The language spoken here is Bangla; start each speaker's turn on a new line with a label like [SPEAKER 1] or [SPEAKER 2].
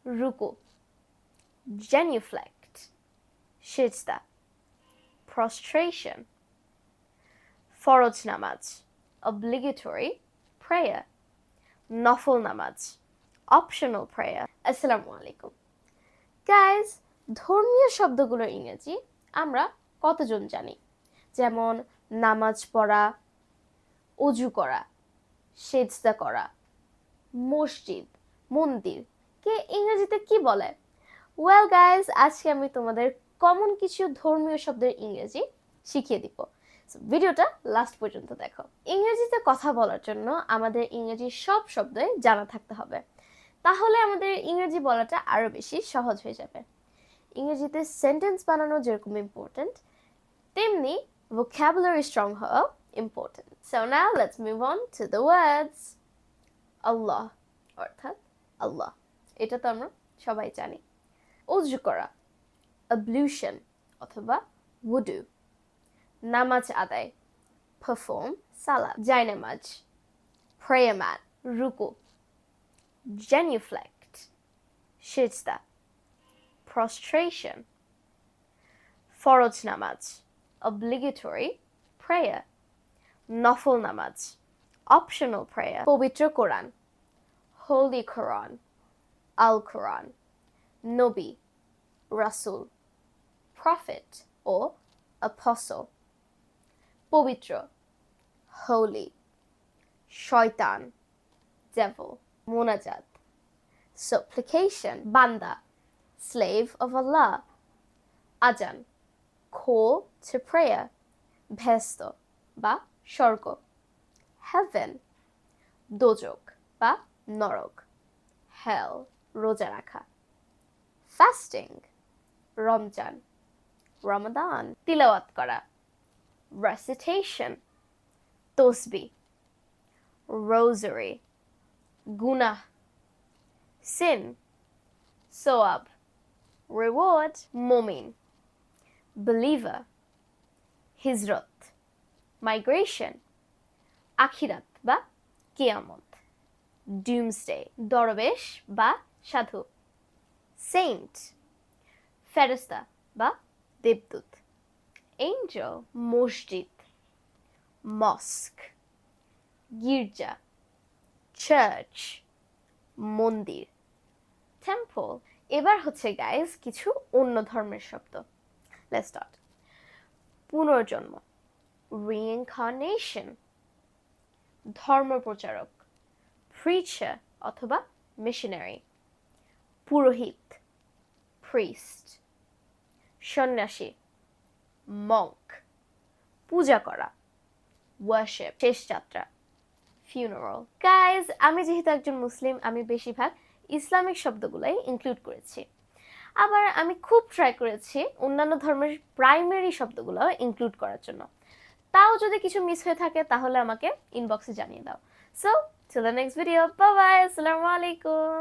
[SPEAKER 1] রুকু, genuflect, সিজদা, prostration, ফরজ নামাজ, obligatory prayer, নফল নামাজ, optional prayer. আসসালামু আলাইকুম গাইজ, ধর্মীয় শব্দগুলোর ইংরেজি আমরা কতজন জানি? যেমন নামাজ পড়া, অজু করা, সেজদা করা, মসজিদ, মন্দির কে ইংরেজিতে কি বলে? ওয়েল গাইজ, আজকে আমি তোমাদের কমন কিছু ধর্মীয় শব্দের ইংরেজি শিখিয়ে দিব। ভিডিওটা লাস্ট পর্যন্ত দেখো। ইংরেজিতে কথা বলার জন্য আমাদের ইংরেজি সব শব্দই জানা থাকতে হবে, তাহলে আমাদের ইংরেজি বলাটা আরো বেশি সহজ হয়ে যাবে। ইংরেজিতে সেন্টেন্স বানানো যেরকম ইম্পর্টেন্ট, তেমনি vocabulary strong হওয়া important. So now let's move on to the words. আল্লাহ অর্থাৎ আল্লাহ, এটা তো আমরা সবাই জানি। অজু করা, ablution অথবা wudu। নামাজ আদায়, perform সালাত। জায়নামাজ, prayer mat, রুকু। genuflect, সিজদা। prostration, ফরজ নামাজ, obligatory prayer, নফল নামাজ, optional prayer, পবিত্র কোরআন, holy Quran, al Quran, নবী, রাসূল, prophet or apostle, পবিত্র, holy, শয়তান, devil, মোনাজাত, supplication, বান্দা, slave of Allah, আজান, call to prayer, ভেস্ত বা স্বর্গ, heaven, দোজক বা নরক, hell, রোজা রাখা, fasting, রমজান, রমাদান, তিলাওয়াত করা, recitation, তসবিহ, rosary, গুনাহ, sin, সোয়াব, reward, মুমিন, believer, হিজরত, migration, আখিরাত বা কিয়ামত, doomsday, দরবেশ বা সাধু, saint, ফেরেশতা বা দেবদূত, angel, মসজিদ, mosque, গির্জা, চার্চ, মন্দির, টেম্পল। এবার হচ্ছে গাইজ কিছু অন্য ধর্মের শব্দ। Let's start. পুনর্জন্ম, reincarnation, ধর্মপ্রচারক, preacher অথবা missionary, পুরোহিত, priest, সন্ন্যাসী, monk, পূজা করা, worship, শেষ যাত্রা, funeral. গাইজ, আমি যেহেতু একজন মুসলিম, আমি বেশিরভাগ ইসলামিক শব্দগুলাই ইনক্লুড করেছি। আবার আমি খুব ট্রাই করেছি অন্যান্য ধর্মের প্রাইমারি শব্দগুলো ইনক্লুড করার জন্য। তাও যদি কিছু মিস হয়ে থাকে তাহলে আমাকে ইনবক্সে জানিয়ে দাও। So till the next video, bye bye, আসসালামু আলাইকুম।